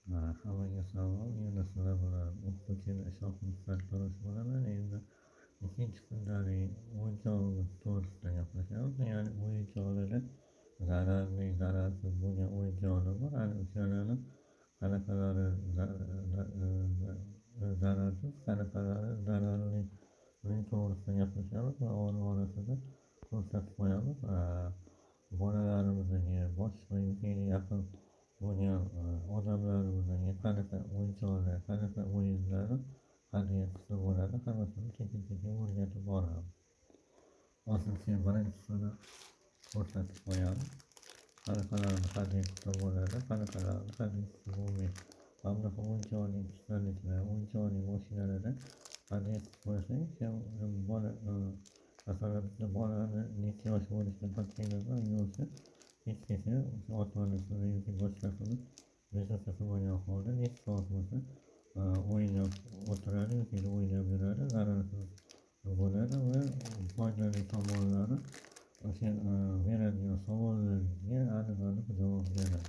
Hammaga salom. Endi sizlar bilan o'qituvchini ishonchli bo'laman. Endi ikkinchi kundalik o'yinchoqimiz to'g'risida gaplashamiz. Ya'ni o'yinchoqlarda zararli, zararsiz bo'lgan o'yinchoqlar bor. Ana o'shalarni qanaqalari zararsiz, qanaqalari zararli uning to'g'risida gaplashamiz va orasida ko'rsatib qo'yamiz. Bolalarimizga, boshqa yaqin bo'lgan odamlarimizga qanaqa o'yinchoqlar, qanaqa o'yinlar qadriyatli bo'ladi, hammasini kekin o'rgatib boramiz. Asosiy birinchisini ko'rsatib qo'yamiz. Qanaqalarni qadriyatli bo'ladi, qanaqalarni qadriyatli bo'lmaydi. Hamda o'yinchoqning ustunliklari, o'yinchoqning mashinalarida qadriyatli qo'ysak, bola masalan bitta bolani necha yosh bo'lishidan qat'iy nazar yoshi kechgacha ota-onasini yoki boshqasini bezovta qilmagan holda necha soat bo'lsa o'ynab o'tiradi yoki o'ynab yuradi, zararsiz bo'ladi va foydali tomonlari o'sha beradigan savollarga aniq-aniq javob beradi.